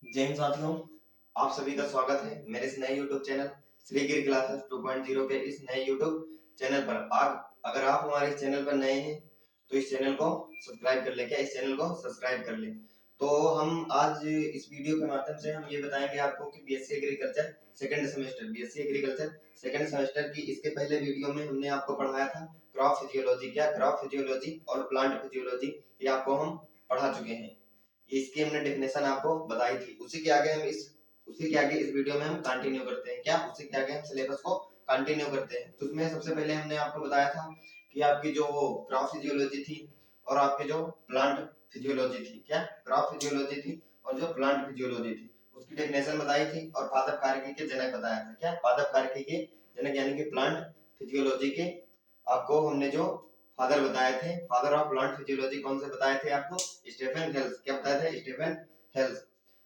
जय हिंद साथियों, आप सभी का स्वागत है मेरे इस नए YouTube चैनल श्री गिरी क्लासेस 2.0 के इस नए YouTube चैनल पर। आप अगर आप हमारे इस चैनल पर नए हैं तो इस चैनल को सब्सक्राइब कर लें। इस चैनल को सब्सक्राइब कर लें। तो हम आज इस वीडियो के माध्यम से हम ये बताएंगे आपको कि बीएससी एग्रीकल्चर सेकंड सेमेस्टर की इसके पहले वीडियो में हमने आपको पढ़ाया था क्रॉप फिजियोलॉजी। क्या क्रॉप फिजियोलॉजी और प्लांट फिजियोलॉजी ये आपको हम पढ़ा चुके हैं। इसकी हमने डेफिनेशन आपको बताई थी। उसी के आगे इस वीडियो में हम कंटिन्यू करते हैं। क्या उसी के आगे हम सिलेबस को कंटिन्यू करते हैं। तो उसमें सबसे पहले हमने आपको बताया था कि आपकी जो क्रॉप फिजियोलॉजी थी और आपकी जो प्लांट फिजियोलॉजी थी, क्या क्रॉप फिजियोलॉजी थी और जो प्लांट फिजियोलॉजी थी उसकी डेफिनेशन बताई थी और पादप कार्यकी के जनक बताया था। क्या पादप कार्यकी के जनक यानी कि प्लांट फिजियोलॉजी के आपको हमने जो फादर बताए थे, फादर ऑफ प्लांट फिजियोलॉजी कौन से बताए थे आपको? Stephen Hales. क्या बताया था? स्टीफन हेल्स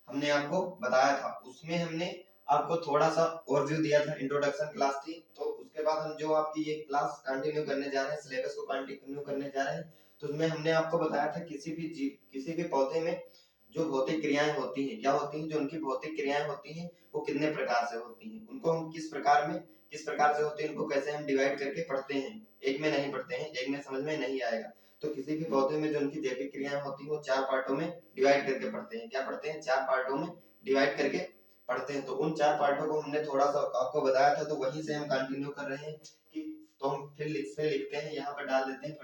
हमने आपको बताया था। उसमें हमने आपको थोड़ा सा ओवरव्यू दिया था, इंट्रोडक्शन क्लास थी। तो उसके बाद हम जो आपकी ये क्लास कंटिन्यू करने जा रहे हैं, सिलेबस को कंटिन्यू करने जा रहे हैं, तो उसमें हमने आपको बताया था किसी भी पौधे में जो भौतिक क्रियाएं होती हैं, क्या होती हैं, जो उनकी भौतिक क्रियाएं होती हैं वो कितने प्रकार से होती हैं, उनको हम किस प्रकार से होती है, उनको कैसे हम डिवाइड करके पढ़ते हैं। एक में नहीं पढ़ते हैं, एक में समझ में नहीं आएगा। तो किसी भी पौधे में जो उनकी जैविक क्रियाएं होती है वो 4 पार्टों में डिवाइड करके पढ़ते हैं। क्या पढ़ते हैं? 4 पार्टों में डिवाइड करके पढ़ते हैं। तो उन 4 पार्टों को हमने थोड़ा सा आपको बताया था, तो वहीं से हम कंटिन्यू कर रहे हैं कि तो हम फिर लिखते हैं, यहाँ पर डाल देते हैं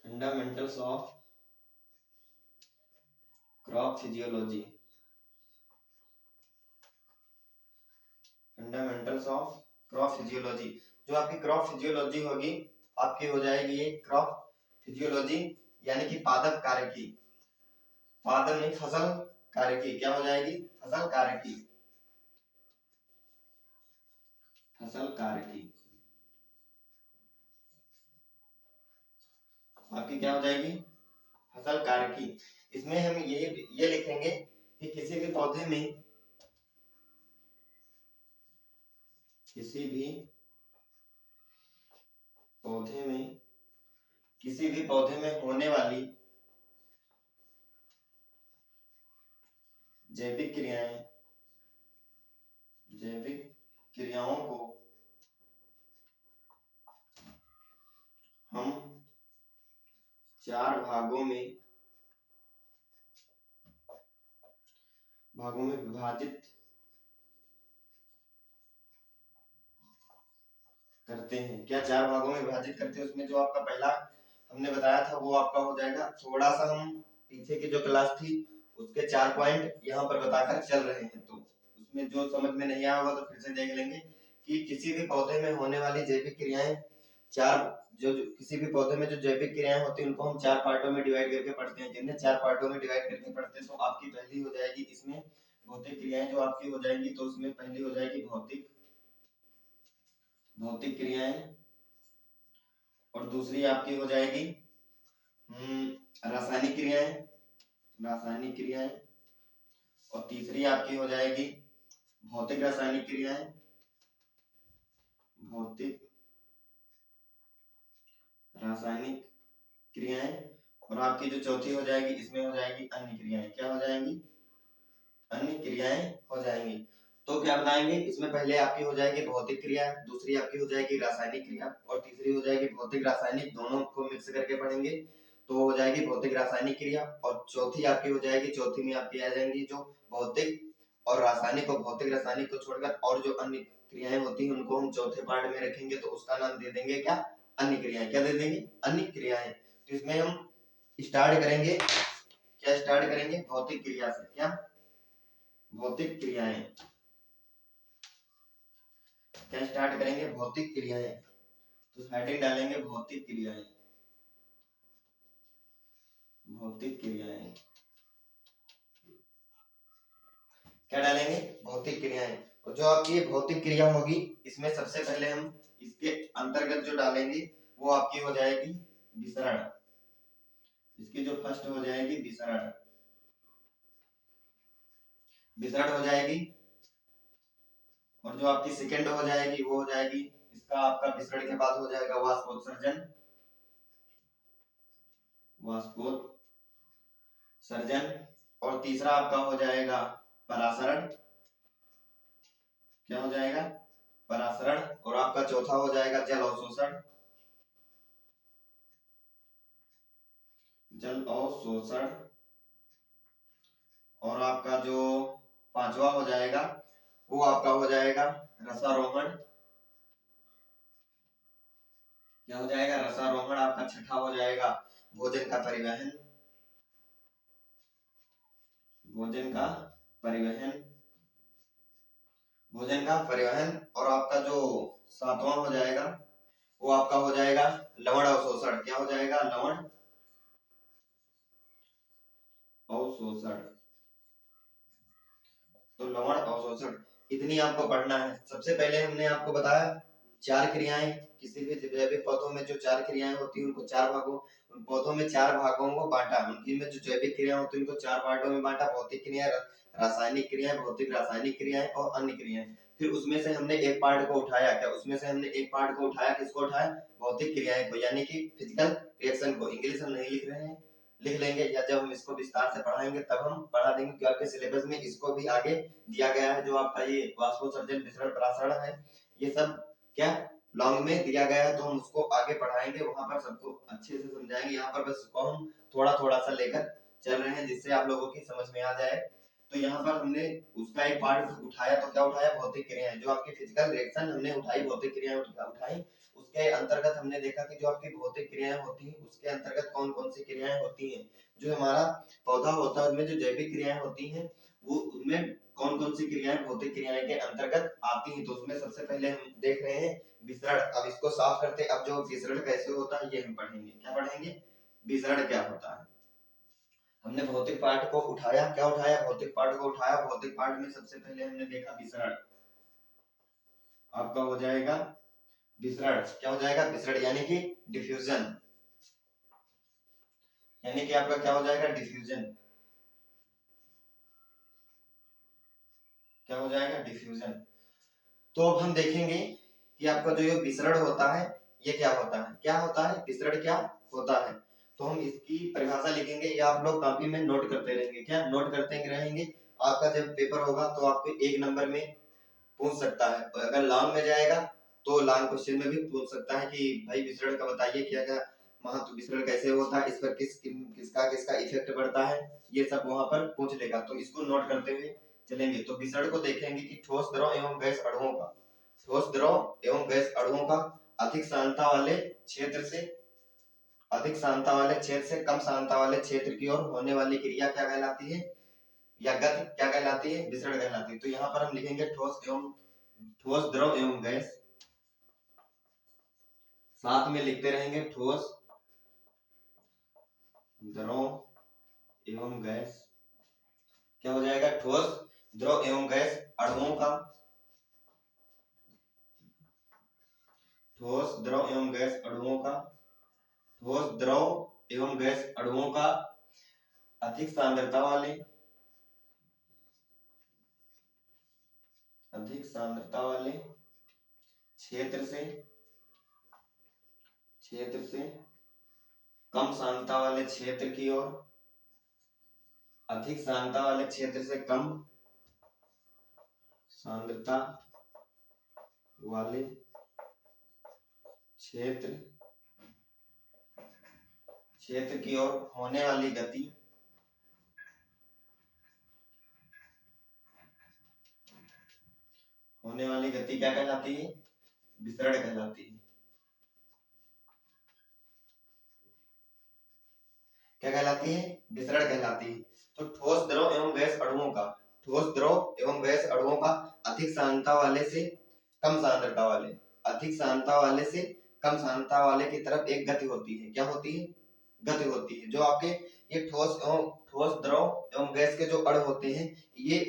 fundamentals of crop physiology. Fundamentals of crop physiology. जो आपकी क्रॉप फिजियोलॉजी होगी आपकी हो जाएगी ये क्रॉप फिजियोलॉजी यानी कि पादप कार्यकी। पादप नहीं, फसल कार्यकी। क्या हो जाएगी? फसल कार्यकी। फसल कार्यकी आपकी क्या हो जाएगी? फसल कार्यकी। इसमें हम ये लिखेंगे कि किसी भी पौधे में किसी भी पौधे में होने वाली जैविक क्रियाओं को हम 4 भागों में विभाजित करते हैं। क्या 4 भागों में विभाजित करते हैं? उसमें जो आपका पहला हमने बताया था वो आपका हो जाएगा, थोड़ा सा हम पीछे की जो क्लास थी उसके 4 पॉइंट यहाँ पर बताकर चल रहे हैं। तो उसमें जो समझ में नहीं आया होगा तो फिर से देख लेंगे कि किसी भी पौधे में होने वाली जैविक क्रियाएं किसी भी पौधे में जो जैविक क्रियाएं होती है उनको हम 4 पार्टों में डिवाइड करके पढ़ते हैं। जिन्हें 4 पार्टों में डिवाइड करके पढ़ते हैं तो आपकी पहली हो जाएगी इसमें भौतिक क्रियाएं जो आपकी हो जाएंगी। तो उसमें पहली हो जाएगी भौतिक क्रियाएं और दूसरी आपकी हो जाएगी रासायनिक क्रियाएं और तीसरी आपकी हो जाएगी भौतिक रासायनिक क्रियाएं और आपकी जो चौथी हो जाएगी इसमें हो जाएगी अन्य क्रियाएं। क्या हो जाएंगी? अन्य क्रियाएं हो जाएंगी। तो क्या बताएंगे इसमें? पहले आपकी हो जाएगी भौतिक क्रिया, दूसरी आपकी हो जाएगी रासायनिक क्रिया और तीसरी हो जाएगी भौतिक रासायनिक, दोनों को मिक्स करके पढ़ेंगे तो हो जाएगी भौतिक रासायनिक क्रिया। और चौथी आपकी हो जाएगी, चौथी में आपकी आ जाएंगी जो भौतिक और रासायनिक और भौतिक रासायनिक को छोड़कर और जो अन्य क्रियाएं होती हैं उनको हम चौथे पार्ट में रखेंगे तो उसका नाम दे देंगे क्या? अन्य क्रियाएं। क्या दे देंगे? अन्य क्रियाएं। तो इसमें हम स्टार्ट करेंगे, क्या स्टार्ट करेंगे? भौतिक क्रिया से। क्या? भौतिक क्रियाएं। क्या स्टार्ट करेंगे? भौतिक क्रियाएं। तो हेडिंग डालेंगे भौतिक क्रियाएं। क्या डालेंगे? भौतिक क्रियाएं। और जो आपकी भौतिक क्रिया होगी इसमें सबसे पहले हम इसके अंतर्गत जो डालेंगे वो आपकी हो जाएगी विसरण। इसकी जो फर्स्ट हो जाएगी विसरण हो जाएगी। और जो आपकी सेकंड हो जाएगी वो हो जाएगी, इसका आपका विसरण के बाद हो जाएगा वाष्पोत्सर्जन। वाष्पोत्सर्जन, और तीसरा आपका हो जाएगा परासरण। क्या हो जाएगा? परासरण। और आपका चौथा हो जाएगा जल अवशोषण। जल अवशोषण। और आपका जो पांचवा हो जाएगा वो आपका हो जाएगा रसारोहण। क्या हो जाएगा? रसारोहण। आपका छठा हो जाएगा भोजन का परिवहन। भोजन का परिवहन। भोजन का परिवहन। और आपका जो सातवां हो जाएगा वो आपका हो जाएगा लवण अवशोषण। क्या हो जाएगा? लवण अवशोषण। तो लवण अवशोषण इतनी आपको पढ़ना है। सबसे पहले हमने आपको बताया चार क्रियाएं। किसी भी जैविक पौधों में जो चार क्रियाएं होती हैं उनको चार भागों, उन पौधों में चार भागों को बांटा। उनकी में जो जैविक क्रिया होती है उनको चार पार्टों में बांटा। भौतिक क्रिया, रासायनिक क्रियाएं, भौतिक रासायनिक क्रियाएं और अन्य क्रियाएं। फिर उसमें से हमने एक पार्ट को उठाया। क्या उसमें से हमने एक पार्ट को उठाया? किसको उठाया? भौतिक क्रियाएं को, यानी कि फिजिकल रिएक्शन को। इंग्लिश हम नहीं लिख रहे हैं, लिख लेंगे, या जब हम इसको विस्तार से पढ़ाएंगे तब हम पढ़ा देंगे, क्योंकि आपके सिलेबस में इसको भी आगे दिया गया है। जो आपका ये वाष्पोत्सर्जन, विसरण, परासरण है, ये सब क्या लॉन्ग में दिया गया है, तो हम उसको आगे पढ़ाएंगे, वहां पर सबको अच्छे से समझाएंगे। यहाँ पर बस इसको हम थोड़ा थोड़ा सा लेकर चल रहे हैं जिससे आप लोगों की समझ में आ जाए। तो यहाँ पर हमने उसका एक पार्ट उठाया। तो क्या उठाया? भौतिक क्रियाएं। जो आपकी फिजिकल रिएक्शन हमने उठाई, भौतिक क्रियाएं उठाई। उसके अंतर्गत हमने देखा कि जो आपकी भौतिक क्रियाएं होती हैं उसके अंतर्गत कौन कौन सी क्रियाएं होती हैं। जो हमारा पौधा होता है उसमें जो जैविक क्रियाएं होती हैं वो उनमें कौन कौन सी क्रियाएं भौतिक क्रियाएं के अंतर्गत आती हैं। तो उसमें सबसे पहले हम देख रहे हैं विसरण। अब इसको साफ करते हैं। अब जो विसरण कैसे होता है ये हम पढ़ेंगे। क्या पढ़ेंगे? विसरण क्या होता है। हमने भौतिक पार्ट को उठाया। क्या उठाया? भौतिक पार्ट को उठाया। भौतिक पार्ट में सबसे पहले हमने देखा विसरण। आपका हो जाएगा विसरण। क्या हो जाएगा? विसरण, यानी कि डिफ्यूजन। यानी कि आपका क्या हो जाएगा? डिफ्यूजन। क्या हो जाएगा? डिफ्यूजन। तो अब हम देखेंगे कि आपका जो ये विसरण होता है ये क्या होता है। क्या होता है? विसरण क्या होता है। तो हम इसकी परिभाषा लिखेंगे या आप लोग कॉपी में नोट करते रहेंगे। क्या नोट करते रहेंगे? आपका जब पेपर होगा तो आपको एक नंबर में पूछ सकता है, और अगर लॉन्ग में जाएगा तो लॉन्ग क्वेश्चन में भी पूछ सकता है कि भाई विसरण का बताइए, क्या क्या महत्व, विसरण कैसे होता है, इस पर किसका किसका इफेक्ट पड़ता है, ये सब वहां पर पूछ लेगा। तो इसको नोट करते हुए चलेंगे। तो विसरण को देखेंगे कि ठोस, द्रव एवं गैस अणुओं का, ठोस, द्रव एवं गैस अणुओं का अधिक सांद्रता वाले क्षेत्र से, अधिक सांद्रता वाले क्षेत्र से कम सांद्रता वाले क्षेत्र की ओर होने वाली क्रिया क्या कहलाती है, या गति क्या कहलाती है? विसरण कहलाती है। तो यहाँ पर हम लिखेंगे ठोस, द्रव एवं गैस। साथ में लिखते रहेंगे ठोस, द्रव एवं गैस। क्या हो जाएगा? ठोस, द्रव एवं गैस अणुओं का, ठोस, द्रव एवं गैस अणुओं का, ठोस, द्रव एवं गैस अणुओं का अधिक सांद्रता वाले, अधिक सांद्रता वाले क्षेत्र से, कम सांद्रता वाले क्षेत्र की ओर, अधिक सांद्रता वाले क्षेत्र से कम सांद्रता वाले क्षेत्र की ओर होने वाली गति, होने वाली गति क्या कहलाती है? विसरण कहलाती है। क्या कहलाती है? विसरण कहलाती है। तो ठोस, द्रव एवं गैस अणुओं का, ठोस, द्रव एवं गैस अणुओं का अधिक सांद्रता वाले से कम सांद्रता वाले, अधिक सांद्रता वाले से कम सांद्रता वाले की तरफ एक गति होती है। क्या होती है? गति होती है। जो आपके ये ठोस, द्रव एवं गैस के जो अणु होते हैं, ये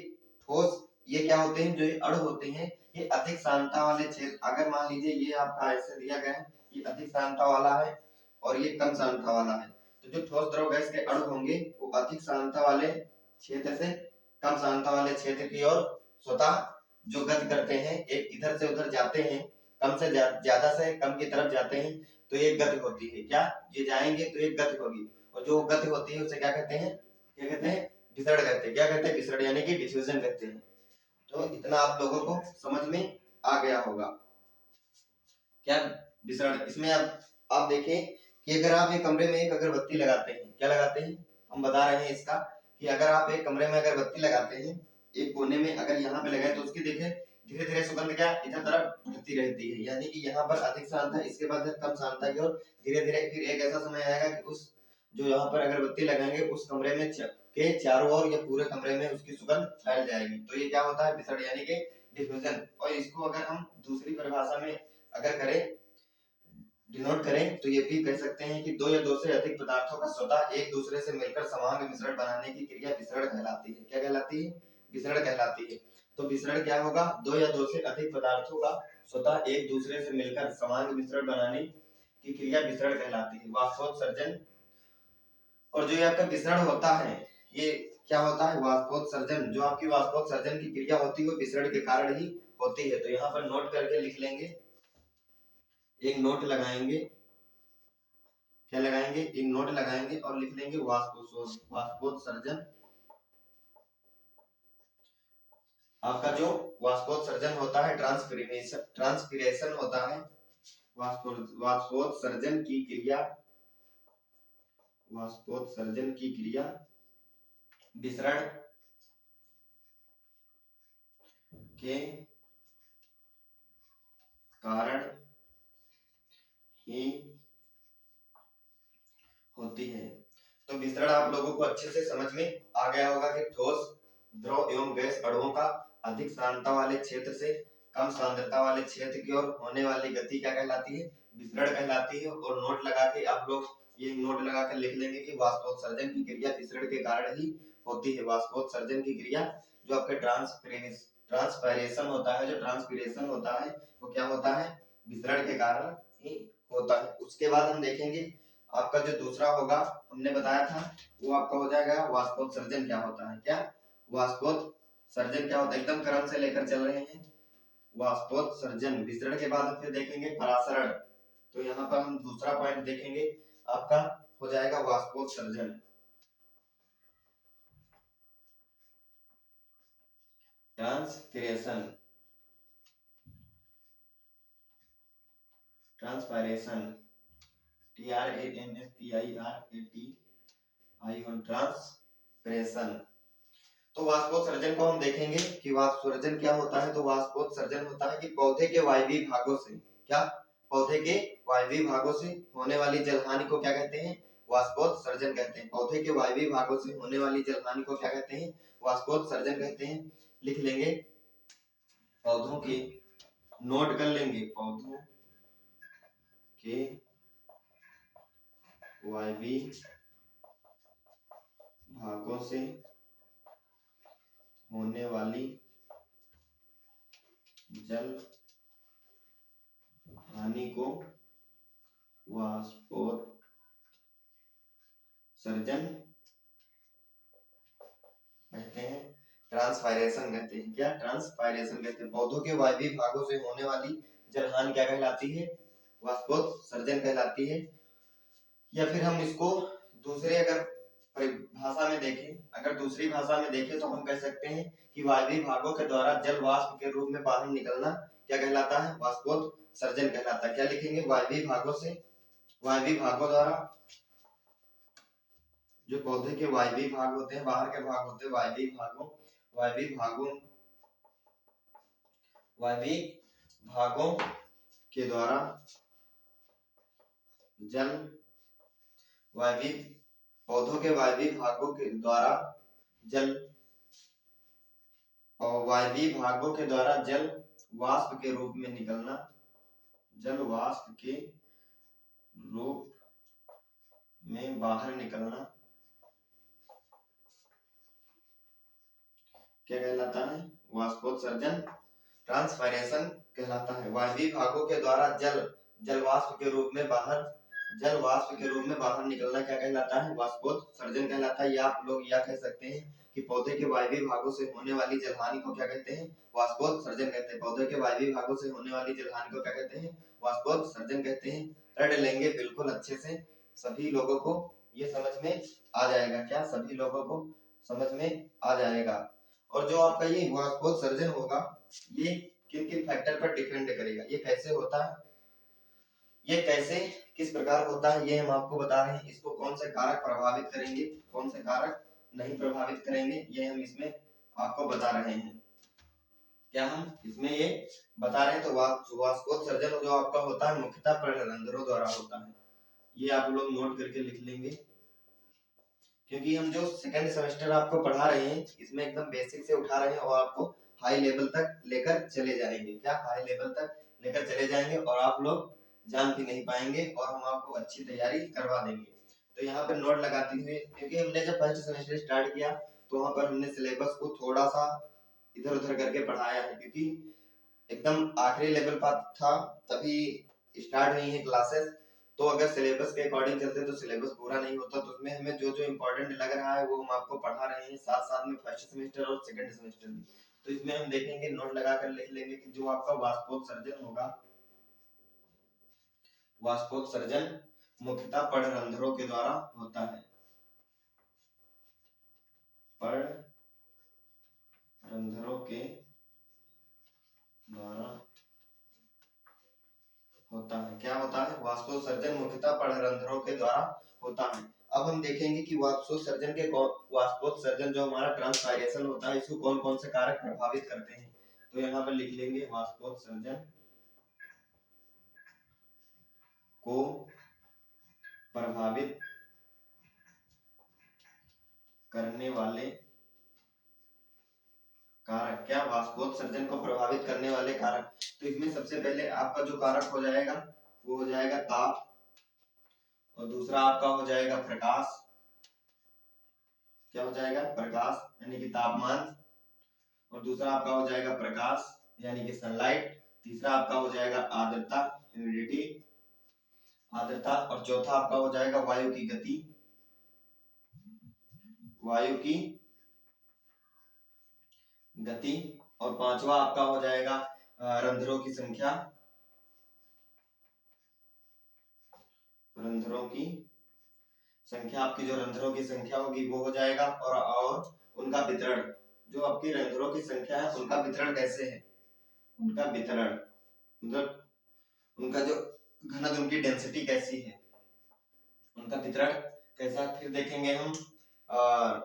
ठोस, ये क्या होते हैं? जो ये अणु होते हैं ये अधिक सांद्रता वाले क्षेत्र, अगर मान लीजिए ये आपका ऐसे दिया गया है, ये अधिक सांद्रता वाला है और ये कम सांद्रता वाला है, तो जो ठोस, द्रव, गैस के अणु होंगे वो अधिक सांद्रता वाले क्षेत्र से कम सांद्रता वाले क्षेत्र की ओर स्वतः जो गति करते हैं, एक इधर से उधर जाते हैं, कम से ज्यादा से कम की तरफ जाते हैं, तो एक गति होती है। क्या? ये जाएंगे तो एक गति होगी। और जो गति होती है उसे क्या कहते हैं, विसरण कहते हैं। क्या कहते हैं? विसरण, यानी कि डिफ्यूजन कहते हैं। तो इतना आप लोगों को समझ में आ गया होगा क्या विसरण। इसमें आप देखें कि अगर आप एक कमरे में एक अगरबत्ती लगाते हैं, क्या लगाते हैं, हम बता रहे हैं इसका कि अगर आप एक कमरे में अगरबत्ती लगाते हैं, एक कोने में अगर यहाँ पे लगाए तो उसकी देखें धीरे धीरे सुगंध क्या इधर तरफ बढ़ती रहती है, यानी कि यहाँ पर अधिक शांत है, इसके बाद कम शांत है, और धीरे धीरे फिर एक ऐसा समय आएगा कि उस जो यहाँ पर अगरबत्ती लगाएंगे उस कमरे में के चारों ओर या पूरे कमरे में उसकी सुगंध फैल जाएगी। तो ये क्या होता है? विसरण, यानी कि डिफ्यूजन। और इसको अगर हम दूसरी परिभाषा में अगर करें, डिनोट करें, तो ये भी कह सकते हैं कि दो या दो से अधिक पदार्थों का स्वतः एक दूसरे से मिलकर समान मिश्रण बनाने की क्रिया विसरण कहलाती है। क्या कहलाती है? विसरण कहलाती है। तो विसरण क्या होगा? दो या दो से अधिक पदार्थों का स्वतः एक दूसरे से मिलकर समान मिश्रण बनाने की क्रिया विसरण कहलाती है। वाष्पोत्सर्जन, और जो ये आपका विसरण होता है ये क्या होता है? वाष्पोत्सर्जन। जो आपकी वाष्पोत्सर्जन की क्रिया होती है वो विसरण के कारण ही होती है। तो यहाँ पर नोट करके लिख लेंगे, एक नोट लगाएंगे, क्या लगाएंगे? एक नोट लगाएंगे और लिख लेंगे वाष्पोत्सर्जन। आपका जो वाष्पोत्सर्जन होता है ट्रांसपिरेशन होता है। वाष्पोत्सर्जन की क्रिया, वाष्पोत्सर्जन की क्रिया विसरण के कारण ही होती है। तो विसरण आप लोगों को अच्छे से समझ में आ गया होगा कि ठोस, द्रव एवं गैस अणुओं का अधिक सांद्रता वाले क्षेत्र से कम सांद्रता वाले क्षेत्र की ओर होने वाली गति क्या कहलाती है? विसरण कहलाती है। और नोट लगा के आप लोग ये नोट लगा कर लिख लेंगे कि वाष्पोत्सर्जन की क्रिया विसरण के कारण ही होती है। वाष्पोत्सर्जन की क्रिया जो आपके ट्रांसपायरेशन होता है, जो ट्रांसपिरेशन होता है वो क्या होता है? विसरण के कारण ही होता है। उसके बाद हम देखेंगे आपका जो दूसरा होगा, हमने बताया था वो आपका हो जाएगा वाष्पोत्सर्जन क्या होता है। क्या वाष्पोत्सर्जन क्या होता है? एकदम क्रम से लेकर चल रहे हैं। वाष्पोत्सर्जन, विसरण के बाद फिर देखेंगे परासरण। तो यहाँ पर हम दूसरा पॉइंट देखेंगे, आपका हो जाएगा वाष्पोत्सर्जन। Transpiration, transpiration, transpiration. तो वाष्पोत्सर्जन को हम देखेंगे कि वाष्पोत्सर्जन क्या होता है। तो वाष्पोत्सर्जन होता है कि पौधे के वायवीय भागों से, क्या? पौधे के वायवीय भागों से होने वाली जलहानि को क्या कहते हैं? वाष्पोत्सर्जन कहते हैं। पौधे के वायवीय भागों से होने वाली जलहानि को क्या कहते हैं? वाष्पोत्सर्जन कहते हैं। लिख लेंगे पौधों के, नोट कर लेंगे पौधों के वायवीय भागों से होने वाली जल हानि को वाष्पोत्सर्जन कहते हैं। ट्रांसपायरेशन कहते हैं। क्या? ट्रांसपायरेशन कहते हैं। पौधों के वायवीय भागों से होने वाली जलहानि क्या कहलाती है? वाष्पोत्सर्जन कहलाती है। या फिर हम इसको दूसरे अगर भाषा में देखें, अगर दूसरी भाषा में देखें तो हम कह सकते हैं कि वायवीय भागों के द्वारा जल वाष्प के रूप में बाहर निकलना क्या कहलाता है? वाष्पोत्सर्जन कहलाता है। क्या लिखेंगे? वायवीय भागों से, वायवीय भागों द्वारा, जो पौधे के वायवीय भाग होते हैं, बाहर के भाग होते हैं, वायवीय भागों के द्वारा जल, वायवीय पौधों के वायवीय भागों के द्वारा जल, और वायवीय भागों के द्वारा जल वाष्प के रूप में निकलना, जल वाष्प के रूप में बाहर निकलना क्या कहलाता है? वाष्पोत्सर्जन, ट्रांसपायरेशन कहलाता है। वायवीय भागों के द्वारा जल वाष्प के रूप में बाहर निकलना क्या कहलाता है? वाष्पोत्सर्जन कहलाता है। या आप लोग यह कह सकते हैं कि पौधे के वायवीय भागों से होने वाली जलहानि को क्या कहते हैं? वाष्पोत्सर्जन कहते हैं। पौधे के वायवीय भागों से होने वाली जलहानि को क्या कहते हैं? वाष्पोत्सर्जन कहते हैं। पढ़ लेंगे बिल्कुल अच्छे से, सभी लोगों को ये समझ में आ जाएगा, क्या सभी लोगों को समझ में आ जाएगा। और जो आपका ये वाष्पोत्सर्जन होगा ये किन किन फैक्टर पर डिपेंड करेगा, ये कैसे होता है, ये कैसे किस प्रकार होता है, ये हम आपको बता रहे हैं। इसको कौन से कारक प्रभावित करेंगे, कौन से कारक नहीं प्रभावित करेंगे, ये हम इसमें आपको बता रहे हैं। क्या हम इसमें ये बता रहे हैं। तो वाष्पोत्सर्जन जो आपका होता है मुख्यतः पर्णरंध्रों द्वारा होता है। ये आप लोग नोट करके लिख लेंगे, क्योंकि हम जो सेकंड सेमेस्टर आपको पढ़ा रहे हैं इसमें एकदम बेसिक से उठा रहे हैं और आपको हाई लेवल तक लेकर चले जाएंगे। क्या हाई लेवल तक लेकर चले जाएंगे और आप लोग जान भी नहीं पाएंगे और हम आपको अच्छी तैयारी करवा देंगे। तो यहाँ पर नोट लगाते हुए, क्योंकि हमने जब फर्स्ट सेमेस्टर स्टार्ट किया तो वहाँ पर हमने सिलेबस को थोड़ा सा इधर उधर करके पढ़ाया है, क्योंकि एकदम आखिरी लेवल पर था तभी स्टार्ट हुई है क्लासेस। तो अगर सिलेबस के अकॉर्डिंग चलते तो सिलेबस पूरा नहीं होता, तो उसमें हमें जो जो इम्पोर्टेंट लग रहा है वो हम आपको पढ़ा रहे हैं, साथ साथ में फर्स्ट सेमेस्टर और सेकंड सेमेस्टर में। तो इसमें हम देखेंगे, नोट लगाकर लिख लेंगे कि जो आपका वाष्पोत्सर्जन होगा, वाष्पोत्सर्जन मुख्यतः पर्णरंध्रों के द्वारा होता है। पर्णरंध्रों के द्वारा होता है। क्या होता है, वाष्पोत्सर्जन मुख्यतः पर्णरंध्रों के द्वारा होता है। अब हम देखेंगे कि वाष्पोत्सर्जन जो हमारा ट्रांसपायरेशन होता है इसको कौन कौन से कारक प्रभावित करते हैं। तो यहाँ पर लिख लेंगे वाष्पोत्सर्जन को प्रभावित करने वाले कारक। क्या, वाष्पोत्सर्जन को प्रभावित करने वाले कारक। तो इसमें सबसे पहले आपका जो कारक हो जाएगा वो हो जाएगा ताप, और दूसरा आपका हो जाएगा प्रकाश। क्या हो जाएगा, प्रकाश यानी कि तापमान। और दूसरा आपका हो जाएगा प्रकाश यानी कि सनलाइट। तीसरा आपका हो जाएगा आर्द्रता, ह्यूमिडिटी, आर्द्रता। और चौथा आपका हो जाएगा वायु की गति, वायु की गति। और पांचवा आपका हो जाएगा रंध्रों की संख्या, रंध्रों की संख्या। आपकी जो रंध्रों की संख्या होगी वो हो जाएगा, और उनका वितरण। जो आपकी रंध्रों की संख्या है उनका वितरण कैसे है, उनका वितरण मतलब उनका जो घनत्व, उनकी डेंसिटी कैसी है, उनका वितरण कैसा। फिर देखेंगे हम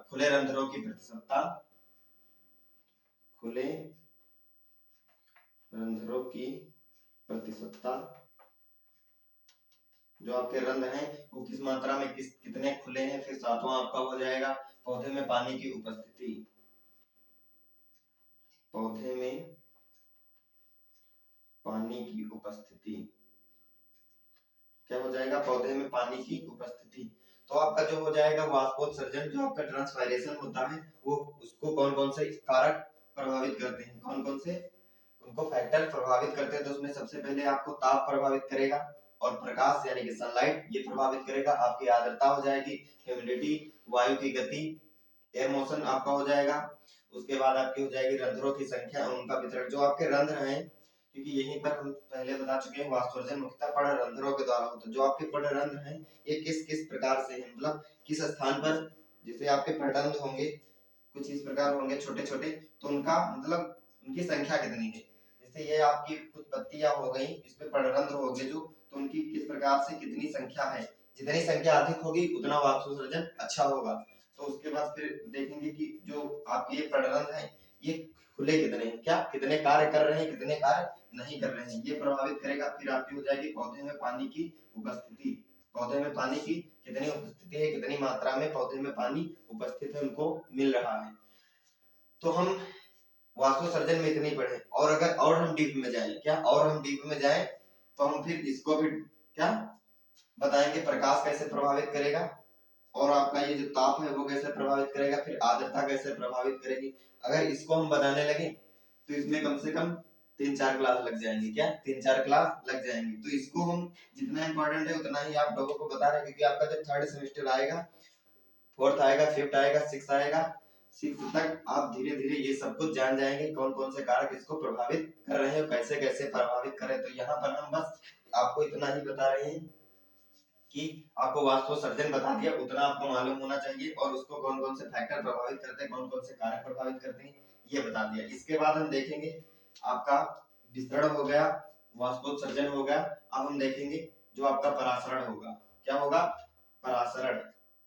खुले रंध्रों की प्रतिशतता, खुले रंध्रों की प्रतिशतता। जो आपके रंध्र हैं वो किस मात्रा में कितने खुले हैं। फिर सातवां आपका हो जाएगा पौधे में पानी की उपस्थिति, पौधे में पानी की उपस्थिति। क्या हो जाएगा, पौधे में पानी की उपस्थिति। तो आपका जो हो जाएगा वाष्पोत्सर्जन, जो आपका ट्रांसपायरेशन होता है वो उसको कौन कौन से कारक प्रभावित करते हैं, कौन कौन से उनको फैक्टर प्रभावित करते हैं। तो उसमें सबसे पहले आपको ताप प्रभावित करेगा, और प्रकाश यानी कि सनलाइट ये प्रभावित करेगा। आपकी आर्द्रता हो जाएगी, ह्यूमिडिटी, वायु की गति, एयर मोशन आपका हो जाएगा। उसके बाद आपकी हो जाएगी रंध्रों की संख्या और उनका वितरण। जो आपके रंध्र हैं, क्योंकि यहीं पर हम पहले बता चुके हैं वाष्पोत्सर्जन मुख्यतः पर्णरंध्रों के द्वारा होता है। जो आपके पर्णरंध्र हैं ये किस किस प्रकार से हैं, मतलब किस स्थान पर, जैसे आपके पर्णरंध्र होंगे कुछ इस प्रकार होंगे छोटे छोटे, तो उनका मतलब उनकी संख्या कितनी है। जैसे ये आपकी कुछ पत्तियां हो गई, इसमें पर्णरंध्र हो गए जो, तो उनकी किस प्रकार से कितनी संख्या है। जितनी संख्या अधिक होगी उतना वाष्पोत्सर्जन अच्छा होगा। तो उसके बाद फिर देखेंगे कि जो आपके ये पर्णरंध्र हैं ये खुले कितने हैं, क्या कितने कार्य कर रहे हैं, कितने कार्य नहीं कर रहे हैं, ये प्रभावित करेगा। फिर आपकी हो जाएगी पौधे में पानी की उपस्थिति, पौधे में पानी की कितनी उपस्थिति है, कितनी मात्रा में पौधे में पानी उपस्थित है, उनको मिल रहा है। तो हम वाष्पोत्सर्जन में इतनी पढ़े, और अगर और हम डीप में जाएं, क्या और हम डीप में जाएं तो हम फिर इसको भी क्या बताएंगे, प्रकाश कैसे प्रभावित करेगा, और आपका ये जो ताप है वो कैसे प्रभावित करेगा, फिर आर्द्रता कैसे प्रभावित करेगी। अगर इसको हम बताने लगे तो इसमें कम से कम 3-4 क्लास लग जाएंगे, क्या 3-4 क्लास लग जाएंगे। तो इसको हम जितना इंपॉर्टेंट है उतना ही आप लोगों को बता रहे हैं, क्योंकि आपका जब थर्ड सेमेस्टर आएगा, फोर्थ आएगा, फिफ्थ आएगा, सिक्स आएगा, सिक्स तक आप धीरे धीरे ये सब कुछ जान जाएंगे कौन कौन से कारक इसको प्रभावित कर रहे हैं, कैसे कैसे प्रभावित कर रहे हैं। तो यहाँ पर हम बस आपको इतना ही बता रहे हैं कि आपको वाष्पोत्सर्जन बता दिया, उतना आपको मालूम होना चाहिए, और उसको कौन कौन से फैक्टर प्रभावित करते हैं, कौन कौन से कारक प्रभावित करते हैं, ये बता दिया। इसके बाद हम देखेंगे आपका विसरण हो गया, वाष्पोत्सर्जन हो गया। अब हम देखेंगे जो आपका परासरण होगा। क्या होगा? परासरण।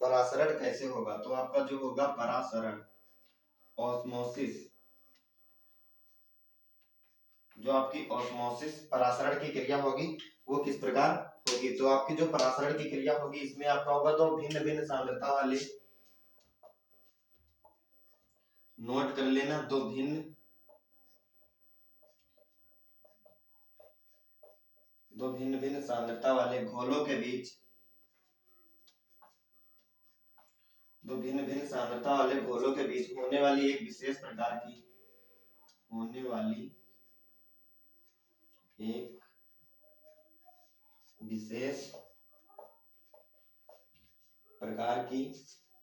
परासरण कैसे होगा? तो आपका जो होगा परासरण, ऑस्मोसिस, जो आपकी ऑस्मोसिस परासरण की क्रिया होगी वो किस प्रकार होगी? तो आपकी जो परासरण की क्रिया होगी इसमें आपका होगा दो भिन्न भिन्न सांद्रता वाले, नोट कर लेना, दो भिन्न भिन्न सांद्रता वाले घोलों के बीच, दो भिन्न भिन्न सांद्रता वाले घोलों के बीच होने वाली एक विशेष प्रकार की, होने वाली एक विशेष प्रकार की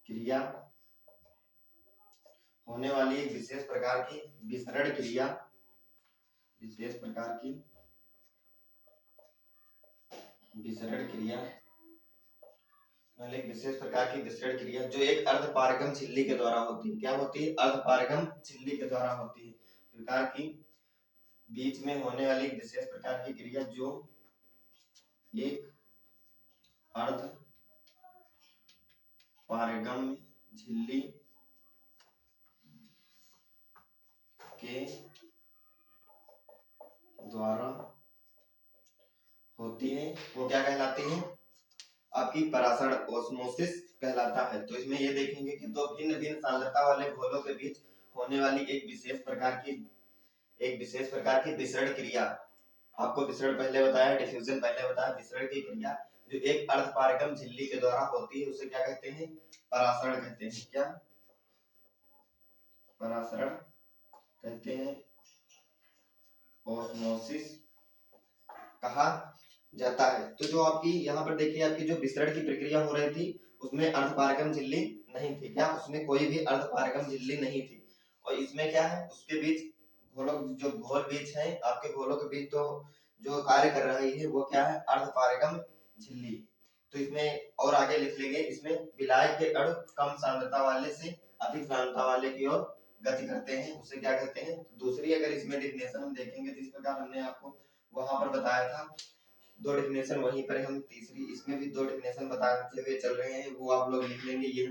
क्रिया, होने वाली एक विशेष प्रकार की विसरण क्रिया, विशेष प्रकार की विसरण क्रिया, एक विशेष प्रकार की विसरण क्रिया जो एक अर्धपारगम झिल्ली के द्वारा होती है। क्या होती है? अर्धपारगम झिल्ली के द्वारा होती है। प्रकार की बीच में होने वाली विशेष प्रकार की क्रिया जो एक अर्ध पारगम झिल्ली के द्वारा होती है, वो क्या कहलाती है? आपकी परासरण, ऑस्मोसिस कहलाता है। तो इसमें ये देखेंगे कि दो भिन्न भिन्न सांद्रता वाले घोलों के बीच होने वाली एक विशेष प्रकार की विसरण क्रिया, आपको विसरण पहले बताया, डिफ्यूजन पहले बताया, विसरण की क्रिया जो एक अर्धपारगम झिल्ली के द्वारा होती है उसे क्या कहते हैं? परासरण कहते हैं। क्या? परासरण कहते हैं, ऑस्मोसिस कहा जाता है। तो जो आपकी यहाँ पर देखिए आपकी जो विसरण की प्रक्रिया हो रही थी उसमें अर्धपारगम झिल्ली नहीं थी। क्या? उसमें कोई भी अर्धपारगम झिल्ली नहीं थी। और इसमें क्या है? उसके बीच घोलों, जो घोल बीच है आपके घोलों के बीच तो जो कार्य कर रही है वो क्या है? अर्धपारगम झिल्ली। तो इसमें और आगे लिख लेंगे, इसमें विलायक के अणु कम सांद्रता वाले से अधिक सांद्रता वाले की ओर गति करते हैं, उसे क्या कहते हैं? दूसरी अगर इसमें डिफिनेशन हम देखेंगे जिस प्रकार हमने आपको वहां पर बताया था, दो डेफिनेशन वहीं पर हम तीसरी इसमें भी दो डेफिनेशन बताते हुए चल रहे हैं, वो आप लोग लिख लेंगे। ये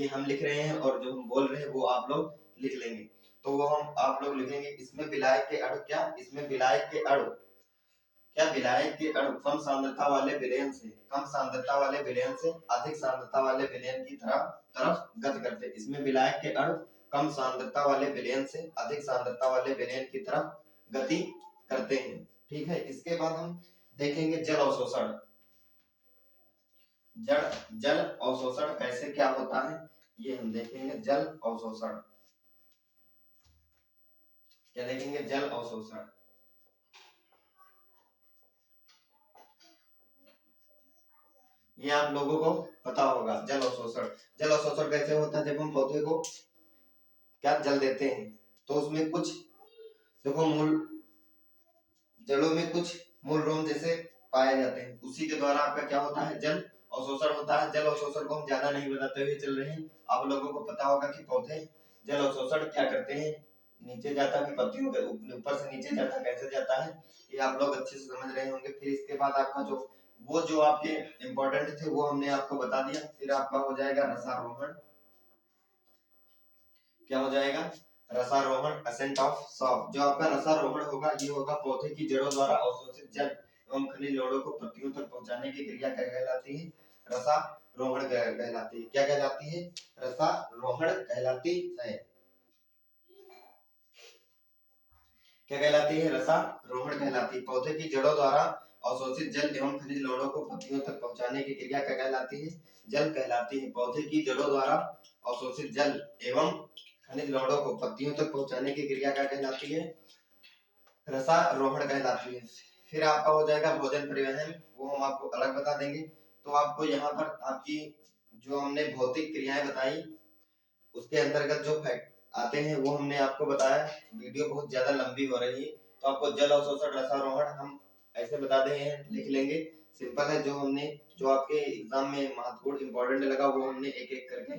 हम लिख रहे हैं और जो हम बोल रहे हैं वो आप लोग लिख लेंगे। तो वो हम आप लोग लिखेंगे, इसमें विलायक के अणु क्या? इसमें विलायक के अणु क्या? विलायक के अणु कम सांद्रता वाले विलयन से, कम सांद्रता वाले विलयन से अधिक सांद्रता वाले विलयन की तरफ गति करते हैं। इसमें विलायक के अणु कम सांद्रता वाले विलयन से अधिक सांद्रता वाले विलयन की तरफ गति करते हैं। ठीक है। इसके बाद हम देखेंगे जल अवशोषण। जल अवशोषण कैसे क्या होता है ये हम देखेंगे। जल अवशोषण क्या देखेंगे? जल अवशोषण। ये आप लोगों को पता होगा जल अवशोषण। जल अवशोषण कैसे होता है? जब हम पौधे को क्या जल देते हैं तो उसमें कुछ देखो मूल जड़ों में कुछ मूल रोम जैसे पाए जाते हैं, उसी के द्वारा आपका क्या होता है? जल अवशोषण होता है। जल अवशोषण को हम ज्यादा नहीं बताते हुए चल रहे हैं, आप लोगों को पता होगा कि पौधे जल अवशोषण क्या करते हैं, नीचे जाता है पत्तियों के ऊपर से नीचे जाता, कैसे जाता है ये आप लोग अच्छे से समझ रहे होंगे। फिर इसके बाद आपका जो आपके इम्पोर्टेंट थे वो हमने आपको बता दिया। फिर आपका हो जाएगा रसारोहण। क्या हो जाएगा? रसारोहण, असेंट ऑफ सॉफ्ट। जो आपका रसारोहण होगा ये होगा पौधे की जड़ों द्वारा अवशोषित जल एवं खनिज लवणों को पत्तियों तक पहुंचाने की क्रिया क्या कहलाती है? रसारोहण कहलाती है। क्या कहलाती है? रसारोहण कहलाती है। क्या कहलाती है? रसारोहण कहलाती है। पौधे की जड़ों द्वारा अवशोषित जल एवं खनिज लवणों को पत्तियों तक पहुंचाने की क्रिया क्या कहलाती है? जल कहलाती है। पौधे की जड़ों द्वारा अवशोषित जल एवं खनिज लवणों को पत्तियों तक पहुंचाने की क्रिया क्या कहलाती है? रसारोहण कहलाती है। फिर आपका हो जाएगा भोजन परिवहन, वो हम आपको अलग बता देंगे। तो आपको यहाँ पर आपकी जो हमने भौतिक क्रियाएं बताई उसके अंतर्गत जो फैक्ट आते हैं वो हमने आपको बताया। वीडियो बहुत ज्यादा लंबी हो रही है तो आपको जल अवशोषण, रसारोहण हम ऐसे बता दे हैं, लिख लेंगे, सिंपल है। जो हमने जो आपके एग्जाम में महत्वपूर्ण इंपॉर्टेंट लगा वो हमने एक एक करके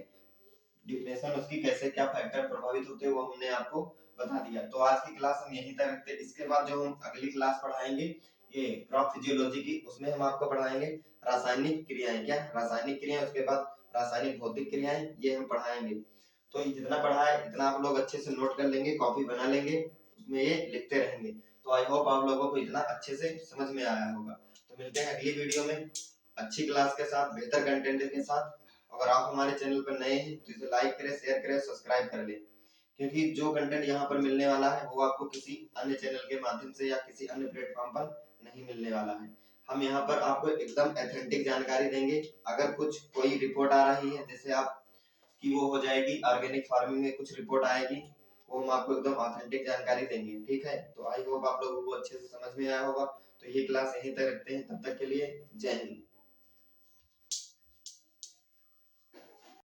डिफिनेशन उसकी कैसे क्या फैक्टर प्रभावित होते हैं वो हमने आपको बता दिया। तो आज की क्लास हम यहीं तक रखते हैं। इसके बाद जो हम अगली क्लास पढ़ाएंगे ये क्रॉप फिजियोलॉजी की, उसमें हम आपको पढ़ाएंगे रासायनिक क्रियाएं, क्या रासायनिक क्रियाएं, उसके बाद रासायनिक भौतिक क्रियाएं, ये हम पढ़ाएंगे। तो जितना पढ़ा है इतना आप लोग अच्छे से नोट कर लेंगे, कॉपी बना लेंगे, उसमें ये लिखते रहेंगे। तो आई होप आप लोगों को इतना अच्छे से समझ में आया होगा। तो मिलते हैं अगली वीडियो में अच्छी क्लास के साथ, बेहतर कंटेंट के साथ। अगर आप हमारे चैनल पर नए हैं तो इसे लाइक करें, शेयर करें, सब्सक्राइब कर लें, क्योंकि जो कंटेंट यहाँ पर मिलने वाला है वो आपको किसी अन्य चैनल के माध्यम से या किसी अन्य प्लेटफॉर्म पर नहीं मिलने वाला है। हम यहाँ पर आपको एकदम ऑथेंटिक जानकारी देंगे। अगर कुछ कोई रिपोर्ट आ रही है जैसे आप कि वो हो जाएगी ऑर्गेनिक फार्मिंग में कुछ रिपोर्ट आएगी, वो हम आपको एकदम ऑथेंटिक जानकारी देंगे, ठीक है। तो आई होप आप लोगों को अच्छे से समझ में आया होगा। तो ये क्लास यहीं तक रखते हैं, तब तक के लिए जय हिंद।